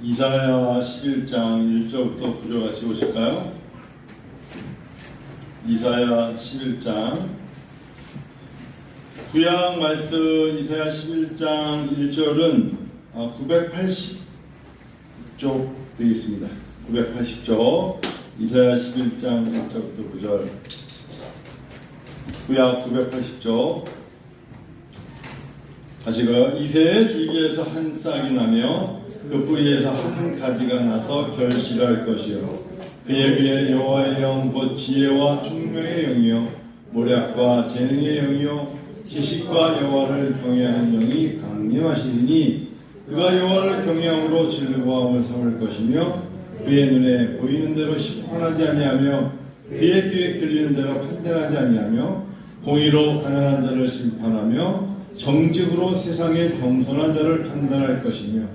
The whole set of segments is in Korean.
이사야 11장 1절부터 9절 같이 보실까요? 이사야 11장 구약 말씀 이사야 11장 1절은 980쪽 되겠습니다. 980쪽 이사야 11장 1절부터 9절 구약 980쪽 다시가 이새의 줄기에서 한 싹이 나며 그 뿌리에서 한 가지가 나서 결실할 것이요 그의 귀에 여호와의 영 곧 지혜와 총명의 영이요 모략과 재능의 영이요 지식과 여호와를 경외하는 영이 강림하시리니 그가 여호와를 경외함으로 즐거움을 삼을 것이며 그의 눈에 보이는 대로 심판하지 아니하며 그의 귀에 들리는 대로 판단하지 아니하며 공의로 가난한 자를 심판하며 정직으로 세상의 겸손한 자를 판단할 것이며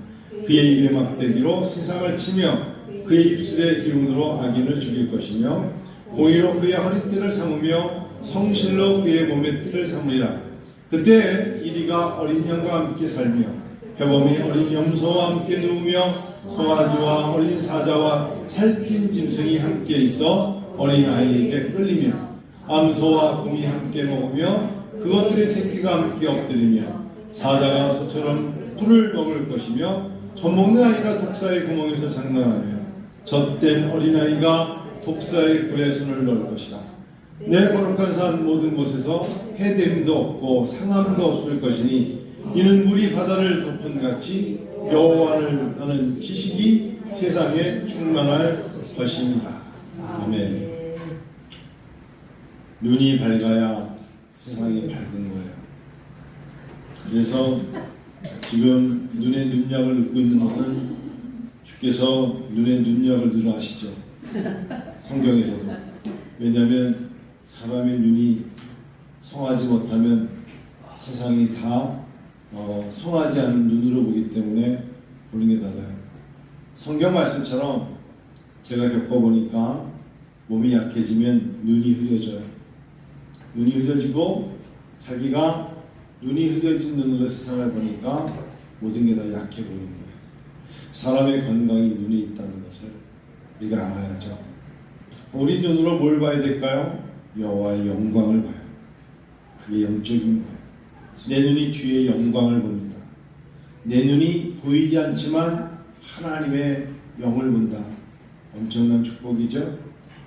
그의 입의 막대기로 세상을 치며 그의 입술의 기운으로 악인을 죽일 것이며 공의로 그의 허리띠를 삼으며 성실로 그의 몸의 띠를 삼으리라. 그때 이리가 어린 양과 함께 살며 표범이 어린 염소와 함께 누우며 송아지와 어린 사자와 살찐 짐승이 함께 있어 어린 아이에게 끌리며 암소와 곰이 함께 먹으며 그것들의 새끼가 함께 엎드리며 사자가 소처럼 풀을 먹을 것이며 젖먹는 아이가 독사의 구멍에서 장난하며 젖된 어린아이가 독사의 굴에 손을 넣을 것이다. 내 거룩한 산 모든 곳에서 해됨도 없고 상함도 없을 것이니 이는 물이 바다를 덮은 같이 여호와를 아는 지식이 세상에 충만할 것입니다. 아멘. 눈이 밝아야 세상이 밝은 거예요. 그래서 지금 눈에 눈약을 넣고 있는 것은 주께서 눈에 눈약을 넣으라 하시죠. 성경에서도. 왜냐하면 사람의 눈이 성하지 못하면 세상이 다 성하지 않은 눈으로 보기 때문에 보는 게 달라요. 성경 말씀처럼 제가 겪어보니까 몸이 약해지면 눈이 흐려져요. 눈이 흐려지고 자기가 눈이 흐려진 눈으로 세상을 보니까 모든 게 다 약해 보이는 거예요. 사람의 건강이 눈에 있다는 것을 우리가 알아야죠. 우리 눈으로 뭘 봐야 될까요? 여호와의 영광을 봐요. 그게 영적인 거예요. 내 눈이 주의 영광을 봅니다. 내 눈이 보이지 않지만 하나님의 영을 본다. 엄청난 축복이죠.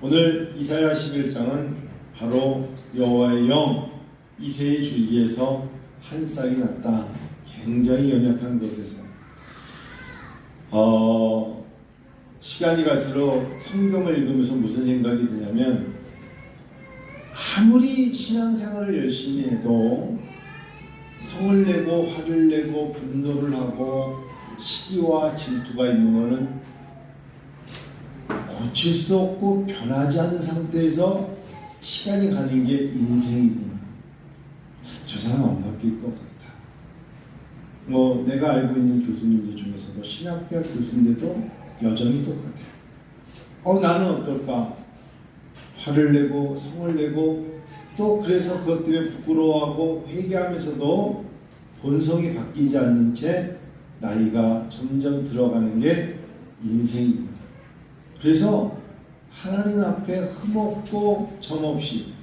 오늘 이사야 11장은 바로 여호와의 영 이새의 줄기에서 한 싹이 났다. 굉장히 연약한 곳에서 시간이 갈수록 성경을 읽으면서 무슨 생각이 드냐면 아무리 신앙생활을 열심히 해도 성을 내고 화를 내고 분노를 하고 시기와 질투가 있는 것은 고칠 수 없고 변하지 않는 상태에서 시간이 가는 게 인생이구나. 저 사람 안 바뀔 것 같다. 내가 알고 있는 교수님들 중에서도 신학대학 교수인데도 여전히 똑같아요. 나는 어떨까? 화를 내고 성을 내고 또 그래서 그것 때문에 부끄러워하고 회개하면서도 본성이 바뀌지 않는 채 나이가 점점 들어가는 게 인생입니다. 그래서 하나님 앞에 흠없고 점없이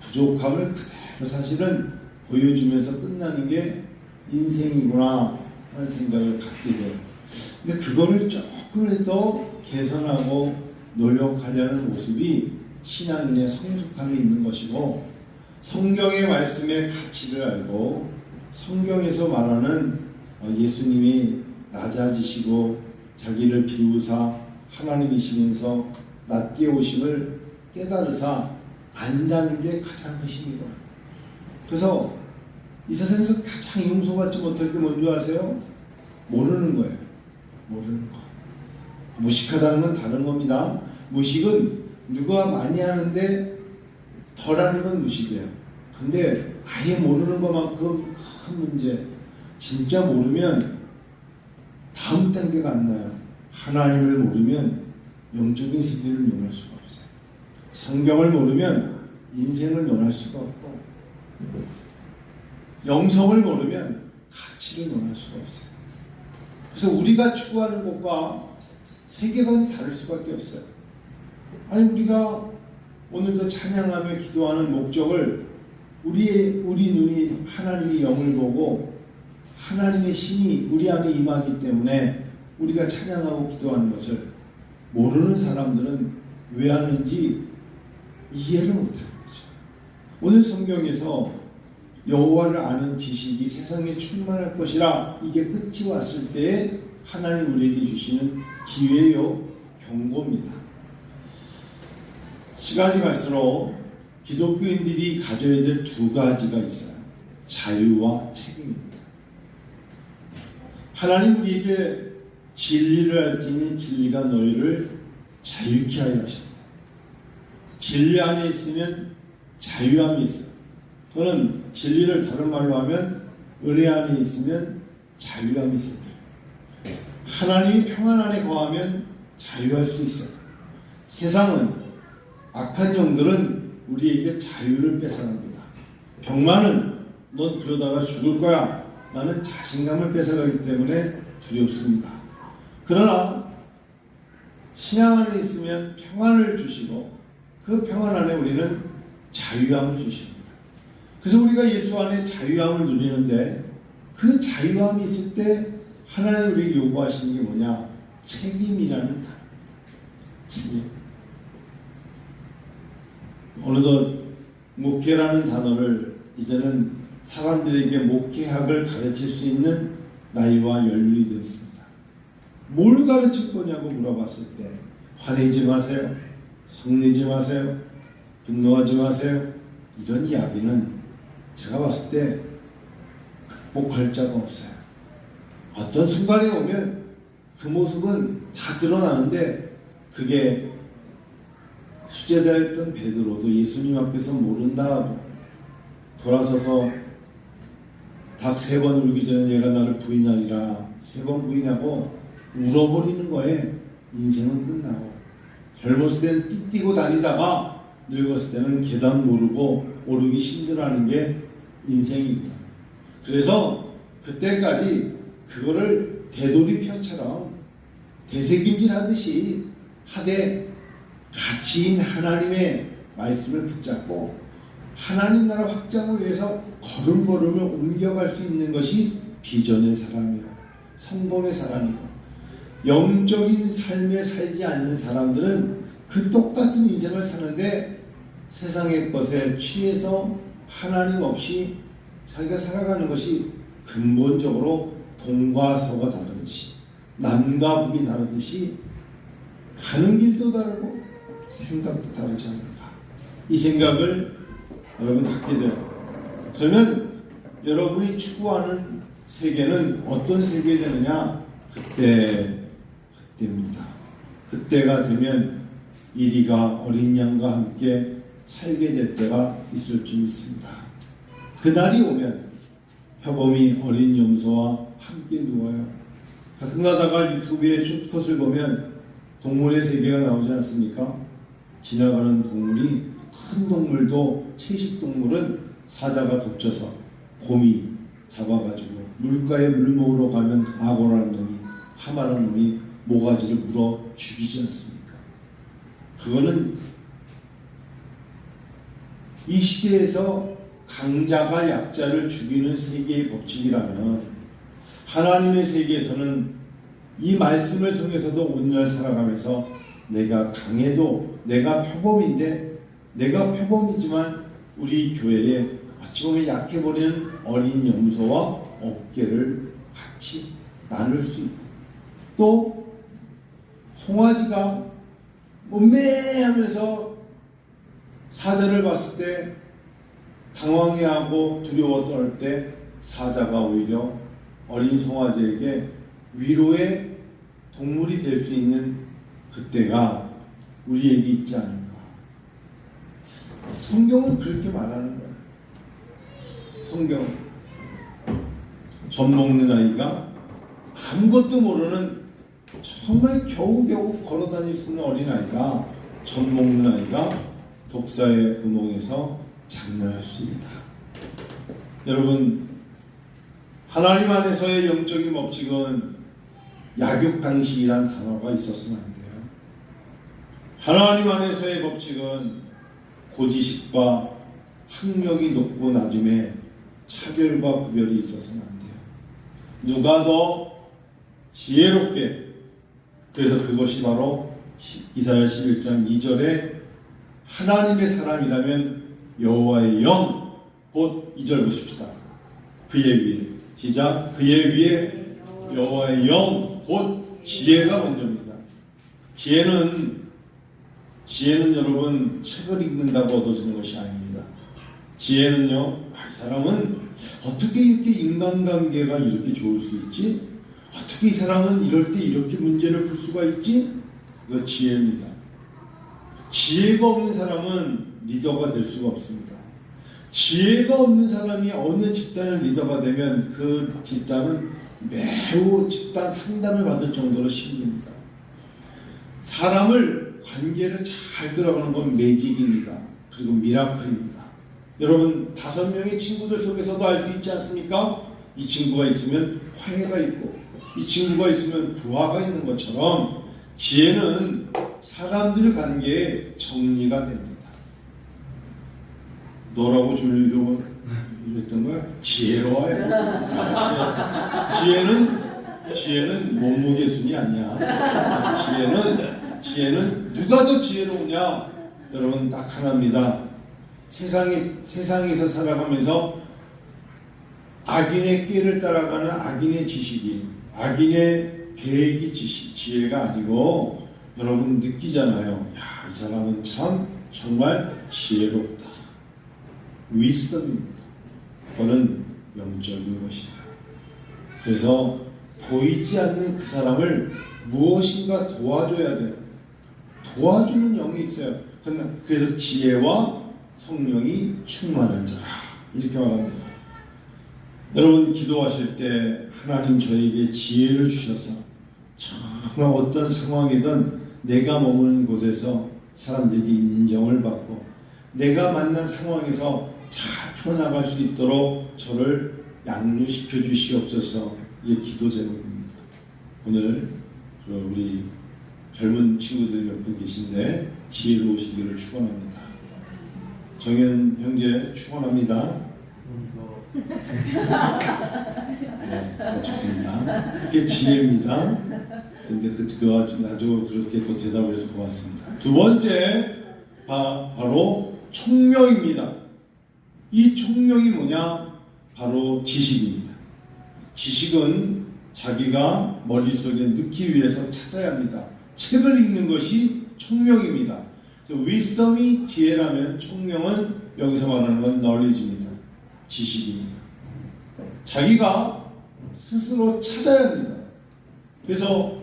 부족함을 그대로 사실은 보여주면서 끝나는 게 인생이구나 하는 생각을 갖게 돼요. 근데 그거를 조금이라도 개선하고 노력하려는 모습이 신앙인의 성숙함이 있는 것이고 성경의 말씀의 가치를 알고 성경에서 말하는 예수님이 낮아지시고 자기를 비우사 하나님이시면서 낮게 오심을 깨달으사 안다는 게 가장 큰 힘이거든요. 그래서 이 세상에서 가장 용서받지 못할 게 뭔지 아세요? 모르는 거예요. 모르는 거. 무식하다는 건 다른 겁니다. 무식은 누가 많이 하는데 덜하는 건 무식이에요. 근데 아예 모르는 것만큼 큰 문제. 진짜 모르면 다음 단계가 안 나요. 하나님을 모르면 영적인 세계를 논할 수가 없어요. 성경을 모르면 인생을 논할 수가 없고 영성을 모르면 가치를 논할 수가 없어요. 그래서 우리가 추구하는 것과 세계관이 다를 수밖에 없어요. 아니 우리가 오늘도 찬양하며 기도하는 목적을 우리 눈이 하나님의 영을 보고 하나님의 신이 우리 안에 임하기 때문에 우리가 찬양하고 기도하는 것을 모르는 사람들은 왜 하는지 이해를 못하는 거죠. 오늘 성경에서 여호와를 아는 지식이 세상에 충만할 것이라 이게 끝이 왔을 때에 하나님 우리에게 주시는 기회요 경고입니다. 시간이 갈수록 기독교인들이 가져야 될 두 가지가 있어요. 자유와 책임입니다. 하나님 우리에게 진리를 알지니 진리가 너희를 자유케 하려 하셨어요. 진리 안에 있으면 자유함이 있어요. 또는 진리를 다른 말로 하면 은혜 안에 있으면 자유함이 있어요. 하나님이 평안 안에 거하면 자유할 수 있어요. 세상은 악한 영들은 우리에게 자유를 뺏어갑니다. 병마는 넌 그러다가 죽을 거야 라는 자신감을 뺏어가기 때문에 두렵습니다. 그러나 신앙 안에 있으면 평안을 주시고 그 평안 안에 우리는 자유함을 주십니다. 그래서 우리가 예수 안에 자유함을 누리는데 그 자유함이 있을 때 하나님 우리에게 요구하시는 게 뭐냐? 책임이라는 단어. 책임. 어느덧 목회라는 단어를 이제는 사람들에게 목회학을 가르칠 수 있는 나이와 연륜이 되었습니다. 뭘 가르칠 거냐고 물어봤을 때 화내지 마세요. 성내지 마세요. 분노하지 마세요. 이런 이야기는 제가 봤을 때 극복할 자가 없어요. 어떤 순간에 오면 그 모습은 다 드러나는데 그게 수제자였던 베드로도 예수님 앞에서 모른다 돌아서서 닭 3번 울기 전에 얘가 나를 부인하리라 3번 부인하고 울어버리는 거에 인생은 끝나고 젊었을 때는 띠뛰고 다니다가 늙었을 때는 계단 모르고 오르기 힘들어하는 게 인생입니다. 그래서 그때까지 그거를 되돌이표처럼 되새김질 하듯이 하되 가치인 하나님의 말씀을 붙잡고 하나님 나라 확장을 위해서 걸음걸음을 옮겨갈 수 있는 것이 비전의 사람이요 성공의 사람이고 영적인 삶에 살지 않는 사람들은 그 똑같은 인생을 사는데 세상의 것에 취해서 하나님 없이 자기가 살아가는 것이 근본적으로 동과 서가 다르듯이 남과 북이 다르듯이 가는 길도 다르고 생각도 다르지 않을까. 이 생각을 여러분 갖게 돼요. 그러면 여러분이 추구하는 세계는 어떤 세계 되느냐? 그때입니다. 그때가 되면 이리가 어린 양과 함께 살게 될 때가 있을 줄 믿습니다. 그날이 오면 표범이 어린 염소와 함께 누워요. 가끔 가다가 유튜브에 숏컷을 보면 동물의 세계가 나오지 않습니까? 지나가는 동물이 큰 동물도 채식 동물은 사자가 덮쳐서 곰이 잡아가지고 물가에 물 먹으러 가면 악어라는 놈이 하마라는 놈이 모가지를 물어 죽이지 않습니까? 그거는 이 시대에서 강자가 약자를 죽이는 세계의 법칙이라면 하나님의 세계에서는 이 말씀을 통해서도 오늘날 살아가면서 내가 강해도 내가 표범인데 내가 표범이지만 우리 교회에 어찌 보면 약해버리는 어린 염소와 어깨를 같이 나눌 수 있고 또 송아지가 몸매하면서 사자를 봤을 때 당황해하고 두려워 떨 때 사자가 오히려 어린 송아지에게 위로의 동물이 될 수 있는 그때가 우리에게 있지 않을까. 성경은 그렇게 말하는 거예요. 성경 젖 먹는 아이가 아무것도 모르는 정말 겨우겨우 걸어다닐 수 있는 어린아이가 젖 먹는 아이가 독사의 구멍에서 장난할 수 있다. 여러분 하나님 안에서의 영적인 법칙은 약육강식이란 단어가 있었으면 안 돼요. 하나님 안에서의 법칙은 고지식과 학력이 높고 낮음에 차별과 구별이 있어서는 안 돼요. 누가 더 지혜롭게, 그래서 그것이 바로 이사야 11장 2절에 하나님의 사람이라면 여호와의 영, 곧 2절 보십시다. 그의 위에, 시작. 그의 위에 여호와의 영, 곧 지혜가 먼저입니다. 지혜는 여러분 책을 읽는다고 얻어지는 것이 아닙니다. 지혜는요, 이 사람은 어떻게 이렇게 인간관계가 이렇게 좋을 수 있지? 어떻게 이 사람은 이럴 때 이렇게 문제를 풀 수가 있지? 이거 지혜입니다. 지혜가 없는 사람은 리더가 될 수가 없습니다. 지혜가 없는 사람이 어느 집단의 리더가 되면 그 집단은 매우 집단 상담을 받을 정도로 힘듭니다. 사람을 관계를 잘 끌어가는 건 매직입니다. 그리고 미라클입니다. 여러분 5명의 친구들 속에서도 알 수 있지 않습니까? 이 친구가 있으면 화해가 있고 이 친구가 있으면 부하가 있는 것처럼 지혜는 사람들 관계에 정리가 됩니다. 너라고 졸리고 이랬던 거야? 지혜로워요. 지혜는 몸무게순이 아니야. 지혜는 누가 더 지혜로우냐? 여러분 딱 하나입니다. 세상에서 살아가면서 악인의 꾀를 따라가는 악인의 지식이, 악인의 계획이 지혜가 아니고 여러분 느끼잖아요. 야, 이 사람은 참 정말 지혜롭다. 위스덤입니다. 그거는 영적인 것이다. 그래서 보이지 않는 그 사람을 무엇인가 도와줘야 돼요. 도와주는 영이 있어요. 그래서 지혜와 성령이 충만한 자라 이렇게 말합니다. 여러분 기도하실 때 하나님 저에게 지혜를 주셔서 정말 어떤 상황이든 내가 머무는 곳에서 사람들이 인정을 받고 내가 만난 상황에서 잘 풀어나갈 수 있도록 저를 양육시켜 주시옵소서. 이게 기도 제목입니다. 오늘 우리 젊은 친구들 몇 분 계신데 지혜로우시기를 축원합니다. 정현 형제 축원합니다. 네, 좋습니다. 그게 지혜입니다. 근데 그거 아주 그렇게 또 대답을 해서 고맙습니다. 두 번째 바로 총명입니다. 이 총명이 뭐냐? 바로 지식입니다. 지식은 자기가 머릿속에 넣기 위해서 찾아야 합니다. 책을 읽는 것이 총명입니다. 위스덤이 지혜라면 총명은 여기서 말하는 건 knowledge입니다. 지식입니다. 자기가 스스로 찾아야 합니다. 그래서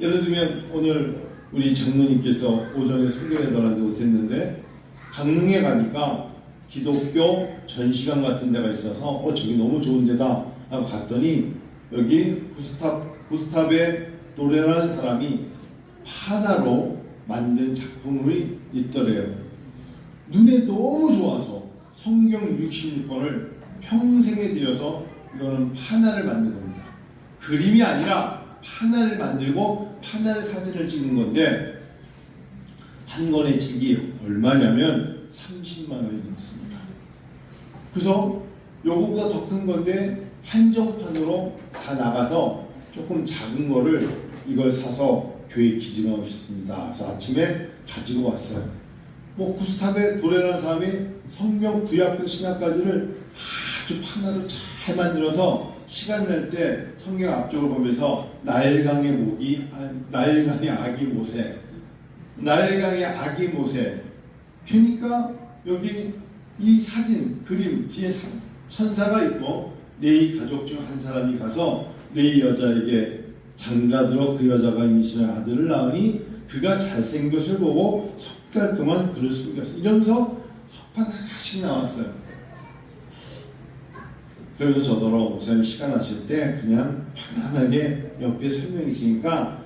예를 들면 오늘 우리 장로님께서 오전에 설교를 해달라고 못했는데 강릉에 가니까 기독교 전시관 같은 데가 있어서 저기 너무 좋은 데다 하고 갔더니 여기 구스타베 도레라는 사람이 파나로 만든 작품이 있더래요. 눈에 너무 좋아서 성경 66권을 평생에 들여서 이거는 파나를 만든 겁니다. 그림이 아니라 파나를 만들고 파나를 사진을 찍는 건데 한 권의 책이 얼마냐면 30만 원이 넘습니다. 그래서 요거보다 더 큰 건데 한정판으로 다 나가서 조금 작은 거를 이걸 사서 교회 기증하고 싶습니다. 그래서 아침에 가지고 왔어요. 구스타베 도레라는 사람이 성경 구약부터 신약까지를 아주 파나로 잘 만들어서 시간 날 때 성경 앞쪽을 보면서 나일강의 아기 모세 나일강의 아기 모세 그러니까 여기 이 사진 그림 뒤에 천사가 있고 레이 가족 중 한 사람이 가서 레이 여자에게 장가들어 그 여자가 임신한 아들을 낳으니 그가 잘생긴 것을 보고 석 달 동안 그를 속였어. 이러면서 석판 하나씩 나왔어요. 그래서 저더러 목사님 시간 하실 때 그냥 편안하게 옆에 설명이 있으니까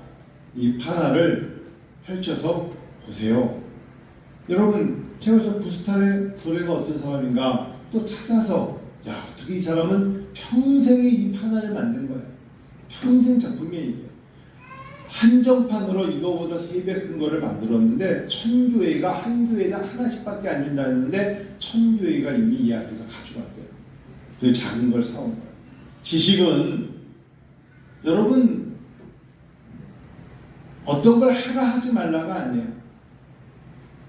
이 판화를 펼쳐서 보세요. 여러분 태어서 구스타베 도레가 어떤 사람인가 또 찾아서 어떻게 이 사람은 평생에 이 판화를 만든 거예요. 평생 작품이에요. 이게. 한정판으로 이거보다 3배 큰 거를 만들었는데 1000교회가 한 교회당 하나씩밖에 안 준다 했는데 1000교회가 이미 이 앞에서 가져갔대요. 그리고 작은 걸 사온 거예요. 지식은 여러분 어떤 걸 하라 하지 말라가 아니에요.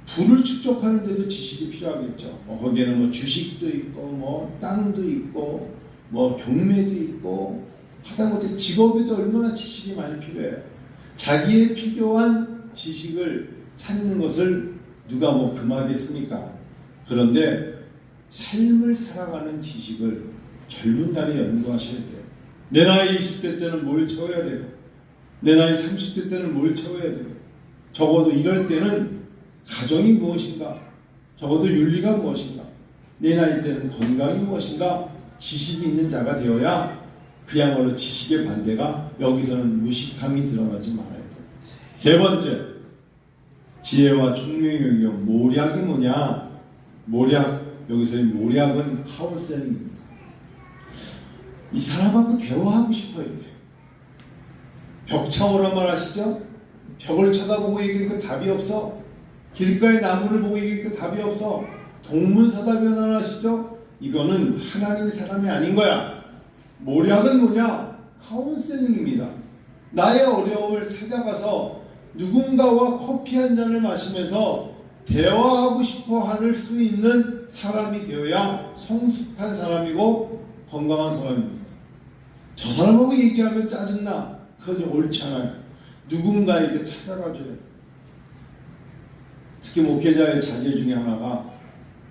부를 축적하는 데도 지식이 필요하겠죠. 거기에는 뭐 주식도 있고 뭐 땅도 있고 뭐 경매도 있고 하다못해 직업에도 얼마나 지식이 많이 필요해요. 자기의 필요한 지식을 찾는 것을 누가 뭐 금하겠습니까? 그런데 삶을 살아가는 지식을 젊은 날에 연구하셔야 돼요. 내 나이 20대 때는 뭘 채워야 되고 내 나이 30대 때는 뭘 채워야 되고 적어도 이럴 때는 가정이 무엇인가, 적어도 윤리가 무엇인가, 내 나이 때는 건강이 무엇인가 지식이 있는 자가 되어야 그야말로 지식의 반대가 여기서는 무식함이 드러나지 말아야 돼요. 세 번째, 지혜와 총명의 영역. 모략이 뭐냐? 모략, 여기서의 모략은 카운셀링입니다. 이 사람하고 대화하고 싶어야 돼요. 벽차오란 말 아시죠? 벽을 쳐다보고 얘기하니까 답이 없어. 길가에 나무를 보고 얘기하니까 답이 없어. 동문서답이라는 아시죠? 이거는 하나님의 사람이 아닌 거야. 모략은 뭐냐? 카운셀링입니다. 나의 어려움을 찾아가서 누군가와 커피 한 잔을 마시면서 대화하고 싶어 할 수 있는 사람이 되어야 성숙한 사람이고 건강한 사람입니다. 저 사람하고 얘기하면 짜증나. 그건 옳지 않아요. 누군가에게 찾아가줘야 돼요. 특히 목회자의 자제 중에 하나가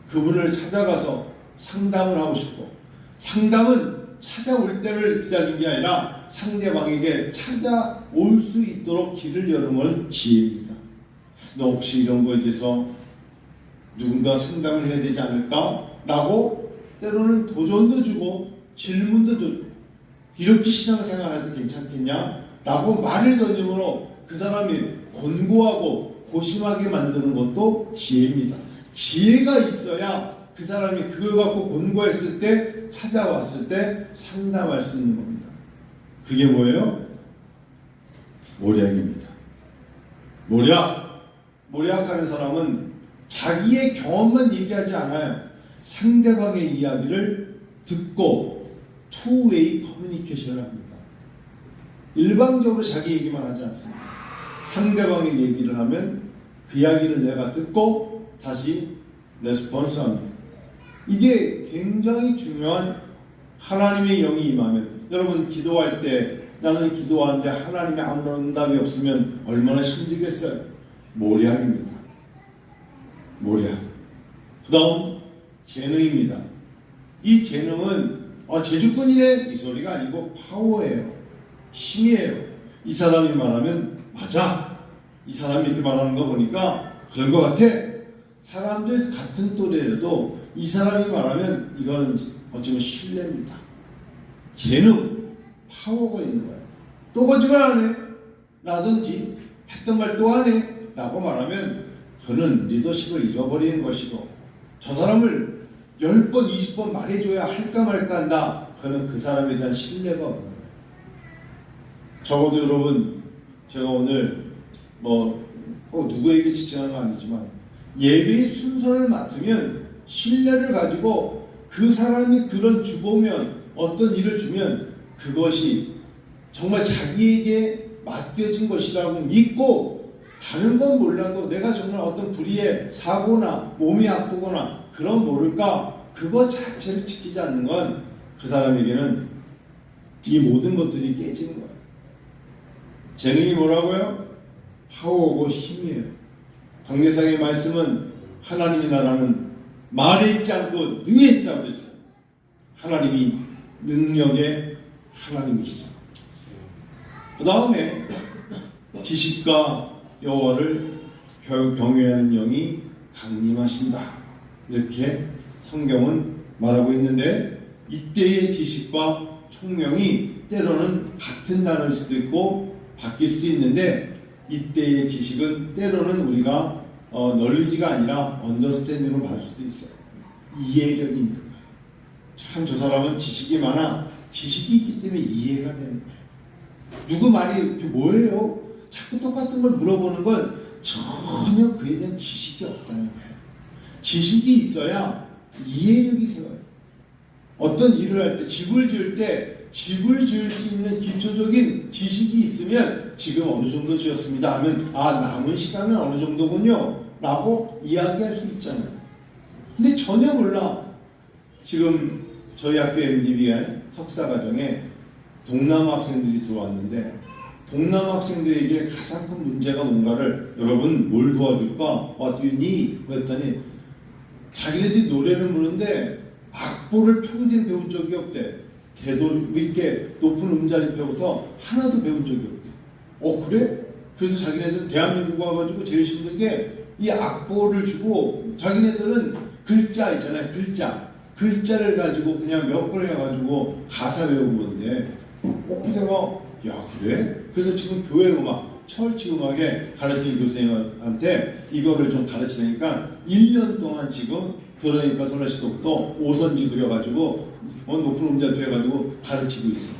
그분을 찾아가서 상담을 하고 싶고, 상담은 찾아올 때를 기다린 게 아니라 상대방에게 찾아올 수 있도록 길을 여는 건 지혜입니다. 너 혹시 이런 거에 대해서 누군가 상담을 해야 되지 않을까? 라고 때로는 도전도 주고 질문도 주고, 이렇게 신앙생활해도 괜찮겠냐? 라고 말을 던짐으로 그 사람이 곤고하고 고심하게 만드는 것도 지혜입니다. 지혜가 있어야 그 사람이 그걸 갖고 곤고했을 때, 찾아왔을 때 상담할 수 있는 겁니다. 그게 뭐예요? 모략입니다. 모략하는 사람은 자기의 경험만 얘기하지 않아요. 상대방의 이야기를 듣고 투웨이 커뮤니케이션을 합니다. 일방적으로 자기 얘기만 하지 않습니다. 상대방의 얘기를 하면 그 이야기를 내가 듣고 다시 레스폰스 합니다. 이게 굉장히 중요한 하나님의 영이 임하면, 여러분 기도할 때 나는 기도하는데 하나님의 아무런 응답이 없으면 얼마나 힘들겠어요. 모략입니다. 모략. 그 다음 재능입니다. 이 재능은 재주꾼이네 이 소리가 아니고 파워예요. 힘이에요. 이 사람이 말하면 맞아. 이 사람이 이렇게 말하는 거 보니까 그런 것 같아. 사람들 같은 또래라도 이 사람이 말하면 이거는 어쩌면 신뢰입니다. 재능, 파워가 있는 거예요. 또 거짓말 안 해. 라든지 했던 말 또 안 해. 라고 말하면 그는 리더십을 잃어버리는 것이고, 저 사람을 10번, 20번 말해줘야 할까 말까 한다. 그는 그 사람에 대한 신뢰가 없는 거예요. 적어도 여러분, 제가 오늘 누구에게 지칭하는 건 아니지만 예배의 순서를 맡으면 신뢰를 가지고 그 사람이 그런 주보면, 어떤 일을 주면 그것이 정말 자기에게 맡겨진 것이라고 믿고, 다른 건 몰라도 내가 정말 어떤 불의의 사고나 몸이 아프거나 그런 모를까, 그것 자체를 지키지 않는 건 그 사람에게는 이 모든 것들이 깨지는 거예요. 재능이 뭐라고요? 파워고 힘이에요. 강대상의 말씀은 하나님의 나라는 말에 있지 않고 능에 있다고 그랬어요. 하나님이 능력의 하나님이시죠. 그 다음에 지식과 여호와를 경외하는 영이 강림하신다. 이렇게 성경은 말하고 있는데, 이때의 지식과 총명이 때로는 같은 단어일 수도 있고 바뀔 수도 있는데, 이때의 지식은 때로는 우리가 널리지가 아니라 언더스탠딩으로 봐줄 수도 있어요. 이해력이 있는 거예요. 참 저 사람은 지식이 많아. 지식이 있기 때문에 이해가 되는 거예요. 누구 말이 뭐예요? 자꾸 똑같은 걸 물어보는 건 전혀 그에 대한 지식이 없다는 거예요. 지식이 있어야 이해력이 생겨요. 어떤 일을 할 때, 집을 지을 때 집을 지을 수 있는 기초적인 지식이 있으면 지금 어느 정도 지었습니다 하면 남은 시간은 어느 정도군요 라고 이야기할 수 있잖아요. 근데 전혀 몰라. 지금 저희 학교 MDBI 석사과정에 동남아 학생들이 들어왔는데 동남아 학생들에게 가장 큰 문제가 뭔가를 여러분 뭘 도와줄까? What do you need? 그랬더니 자기네들이 노래를 부르는데 악보를 평생 배운 적이 없대. 이렇게 높은 음자리표부터 하나도 배운 적이 없대. 그래? 그래서 자기네들은 대한민국 와가지고 제일 힘든 게 이 악보를 주고 자기네들은 글자 있잖아요. 글자를 가지고 그냥 몇 번 해가지고 가사 외우는 건데 내가 그래? 그래서 지금 교회 음악, 철치 음악에 가르치는 교수님한테 이거를 좀 가르치니까 1년 동안 지금 그러니까 솔라시도부터 오선지 그려가지고 높은 음자표 해가지고 가르치고 있어요.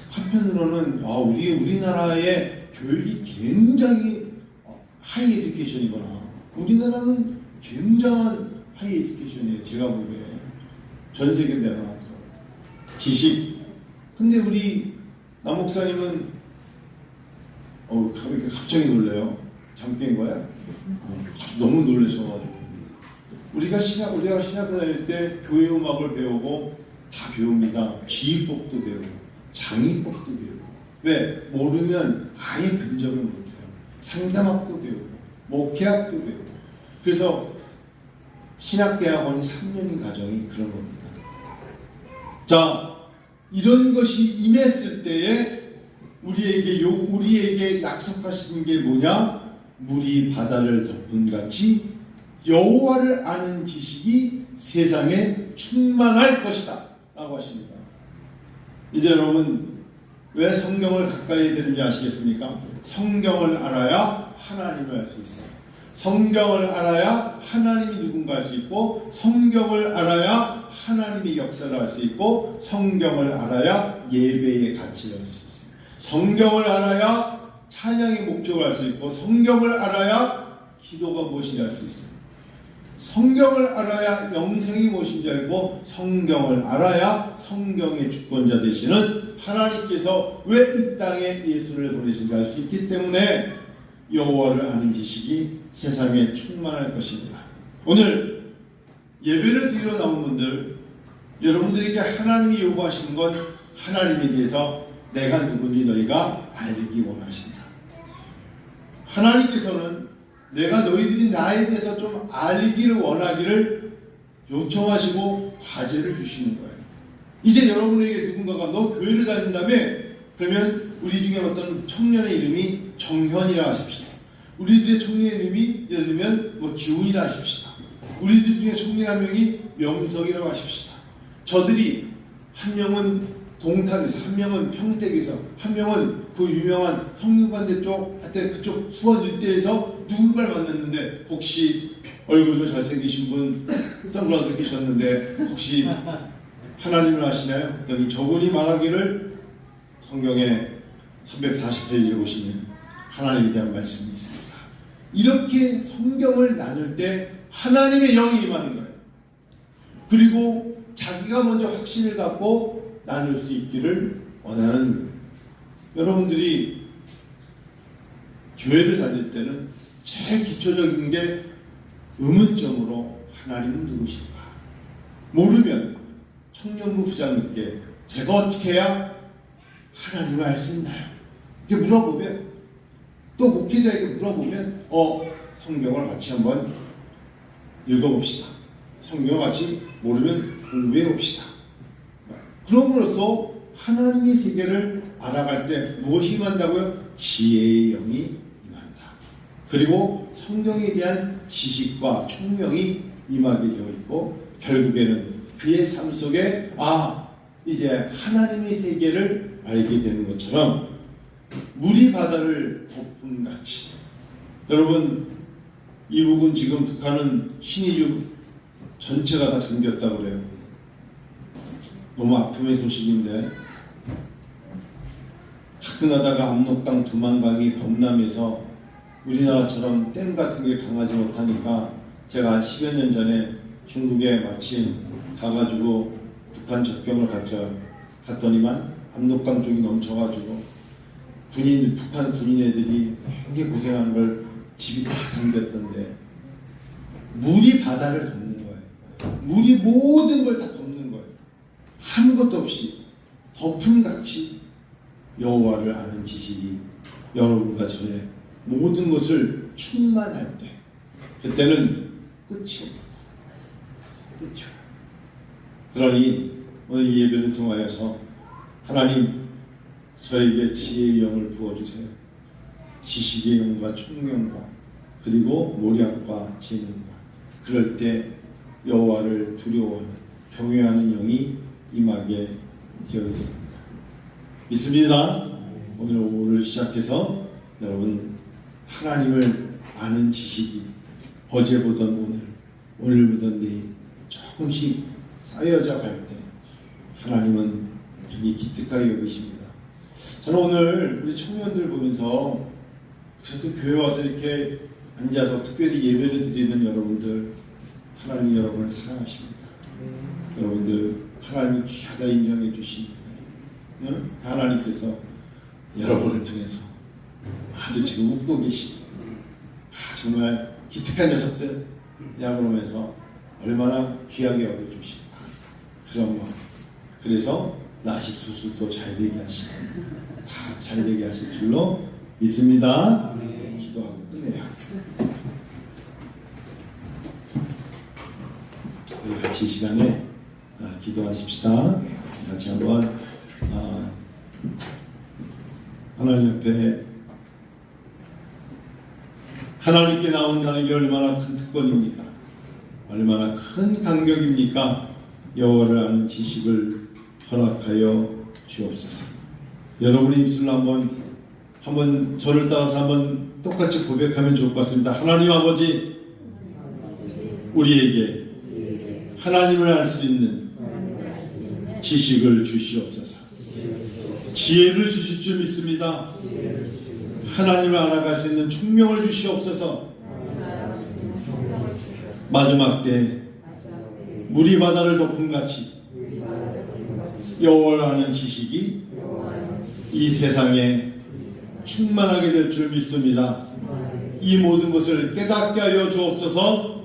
한편으로는 우리나라의 교육이 굉장히 하이 에듀케이션이구나. 우리나라는 굉장한 하이 에듀케이션이에요. 제가 보기에 전 세계 내가 지식. 근데 우리 남 목사님은 갑자기 놀래요. 잠 깬 거야? 너무 놀라셔가지고. 우리가 신학 다닐 때 교회 음악을 배우고 다 배웁니다. 지휘법도 배우고 장의법도 배우고. 왜? 모르면 아예 근접을 못해요. 상담학도 배우고 목회학도 배우고. 그래서 신학대학원이 3년인 과정이 그런 겁니다. 자, 이런 것이 임했을 때에 우리에게 약속하시는 게 뭐냐? 물이 바다를 덮은 같이 여호와를 아는 지식이 세상에 충만할 것이다 라고 하십니다. 이제 여러분 왜 성경을 가까이 되는지 아시겠습니까? 성경을 알아야 하나님을 알 수 있어요. 성경을 알아야 하나님이 누군가 알 수 있고, 성경을 알아야 하나님의 역사를 알 수 있고, 성경을 알아야 예배의 가치를 알 수 있어요. 성경을 알아야 찬양의 목적을 알 수 있고, 성경을 알아야 기도가 무엇인지 알 수 있어요. 성경을 알아야 영생이 무엇인지 알고, 성경을 알아야 성경의 주권자 되시는 하나님께서 왜 이 땅에 예수를 보내신지 알 수 있기 때문에 여호와를 아는 지식이 세상에 충만할 것입니다. 오늘 예배를 드리러 나온 분들, 여러분들에게 하나님이 요구하시는 것, 하나님에 대해서 내가 누군지 너희가 알기 원하신다. 하나님께서는 내가 너희들이 나에 대해서 좀 알기를 원하기를 요청하시고 과제를 주시는 거예요. 이제 여러분에게 누군가가 너 교회를 다닌다며? 그러면 우리 중에 어떤 청년의 이름이 정현이라 하십시다. 우리들의 청년의 이름이 예를 들면 기훈이라 하십시다. 우리들 중에 청년 한 명이 명석이라고 하십시다. 저들이 한 명은 동탄에서, 한 명은 평택에서, 한 명은 그 유명한 성균관대 쪽, 하여튼 그쪽 수원 일대에서 누군가를 만났는데, 혹시 얼굴도 잘생기신 분, 선글라스 끼셨는데 혹시 하나님을 아시나요? 그랬더니 저분이 말하기를 성경에 340페이지에 보시면 하나님에 대한 말씀이 있습니다. 이렇게 성경을 나눌 때 하나님의 영이 임하는 거예요. 그리고 자기가 먼저 확신을 갖고 나눌 수 있기를 원하는 거예요. 여러분들이 교회를 다닐 때는 제일 기초적인 게 의문점으로 하나님은 누구실까? 모르면 청년부 부장님께 제가 어떻게 해야 하나님을 알 수 있나요? 이렇게 물어보면, 또 목회자에게 물어보면 성경을 같이 한번 읽어봅시다. 성경을 같이 모르면 공부해봅시다. 그럼으로써 하나님의 세계를 알아갈 때 무엇이 임한다고요? 지혜의 영이 임한다. 그리고 성경에 대한 지식과 총명이 임하게 되어 있고, 결국에는 그의 삶 속에 이제 하나님의 세계를 알게 되는 것처럼 물이 바다를 덮은 같이. 여러분, 이북은 지금 북한은 신의주 전체가 다 잠겼다고 그래요. 너무 아픔의 소식인데 화끈하다가 압록강 두만강이 범람해서 우리나라처럼 댐 같은 게 강하지 못하니까 제가 한 10여 년 전에 중국에 마침 가가지고 북한 접경을 갔더니만 압록강 쪽이 넘쳐가지고 북한 군인 애들이 굉장히 고생하는 걸 집이 다 잠겼던데 물이 바다를 덮는 거예요. 물이 모든 걸 다 덮는 거예요. 아무것도 없이 덮음같이 여호와를 아는 지식이 여러분과 저의 모든 것을 충만할 때 그때는 끝이 옵니다. 끝이 와요. 그러니 오늘 이 예배를 통하여서 하나님 저에게 지혜의 영을 부어주세요. 지식의 영과 총명과 그리고 모략과 재능과 그럴 때 여호와를 두려워하는 경외하는 영이 임하게 되어 있습니다. 믿습니다. 오늘 시작해서 여러분 하나님을 아는 지식이 어제보다 오늘보다 내일 조금씩 쌓여져 갈 때 하나님은 굉장히 기특하게 여기십니다. 저는 오늘 우리 청년들 보면서 그래도 교회 와서 이렇게 앉아서 특별히 예배를 드리는 여러분들 하나님이 여러분을 사랑하십니다. 여러분들 하나님이 귀하다 인정해 주십니다. 하나님께서 여러분을 통해서 아주 지금 웃고 계시고 정말 기특한 녀석들 그러면서 얼마나 귀하게 여겨주시고 그런 마음. 그래서 라식 수술도 잘 되게 하시고 다 잘 되게 하실 줄로 믿습니다. 기도하고 끝내요. 우리 같이 이 시간에 기도하십시다. 같이 한번 하나님 앞에 하나님께 나온다는 게 얼마나 큰 특권입니까? 얼마나 큰 간격입니까? 여호와를 아는 지식을 허락하여 주옵소서. 여러분의 입술로 한번 저를 따라서 한번 똑같이 고백하면 좋을 것 같습니다. 하나님 아버지, 우리에게 하나님을 알 수 있는 지식을 주시옵소서. 지혜를 주실 줄 믿습니다. 하나님을 알아갈 수 있는 총명을 주시옵소서. 마지막 때 물이 바다를 덮음같이 여호와를 아는 지식이 이 세상에 충만하게 될 줄 믿습니다. 이 모든 것을 깨닫게 하여 주옵소서.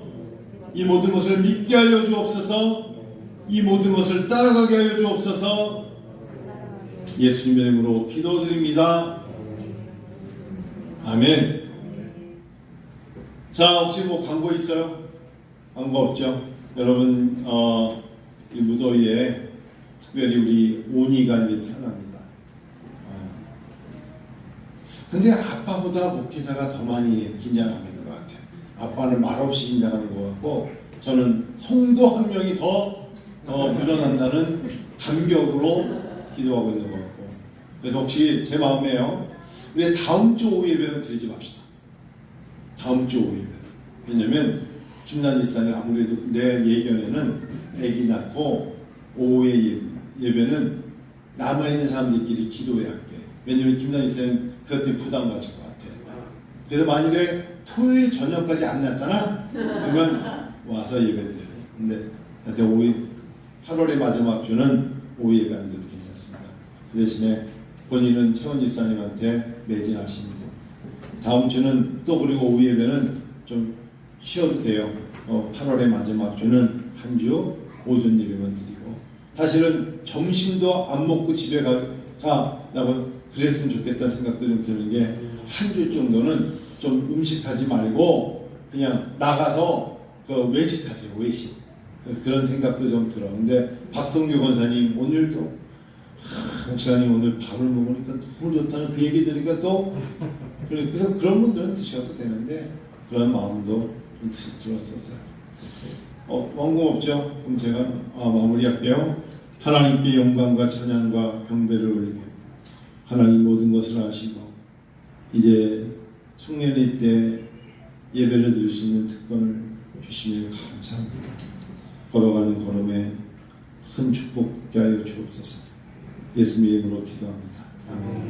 이 모든 것을 믿게 하여 주옵소서. 이 모든 것을 따라가게 하여 주옵소서. 예수님의 이름으로 기도드립니다. 아멘. 자, 혹시 광고 있어요? 광고 없죠? 여러분, 이 무더위에 특별히 우리 오니가 이제 태어납니다. 근데 아빠보다 목회자가 더 많이 긴장하고 있는 것 같아요. 아빠는 말없이 긴장하는 것 같고, 저는 성도 한 명이 더 늘어난다는 감격으로 기도하고 있는 것 같고, 그래서 혹시 제 마음에요. 우리 다음 주 오후 예배는 드리지 맙시다. 다음 주 오후 예배. 왜냐면 김난 지사님 아무래도 내 예견에는 아기 낳고 오후의 예배는 남아있는 사람들끼리 기도해야 할게. 왜냐면 김난 지사님 그것 부담 가질 것 같아요. 그래서 만일에 토요일 저녁까지 안 났잖아? 그러면 와서 예배 드려요. 근데 하여튼 8월의 마지막 주는 오후 예배 안 드려도 괜찮습니다. 그 대신에 본인은 최원 지사님한테 매진하시면 됩니다. 다음 주는 또 그리고 오후 예배는 좀 쉬어도 돼요. 8월의 마지막 주는 한 주 오전 예배만 드리고 사실은 점심도 안 먹고 집에 가라고 그랬으면 좋겠다 생각도 좀 드는 게 한 주 정도는 좀 음식하지 말고 그냥 나가서 외식하세요. 외식. 그런 생각도 좀 들어. 근데 박성규 권사님 오늘도 목사님 오늘 밥을 먹으니까 너무 좋다는 그 얘기 들으니까 또 그래서 그런 분들은 드셔도 되는데 그런 마음도 좀 들었었어요. 원고 없죠? 그럼 제가 마무리할게요. 하나님께 영광과 찬양과 경배를 올리며 하나님 모든 것을 아시고 이제 청년의 때 예배를 드릴 수 있는 특권을 주시며 감사합니다. 걸어가는 걸음에 큰 축복 있게 하여 주옵소서. 예수님의 이름으로 기도합니다. 아멘.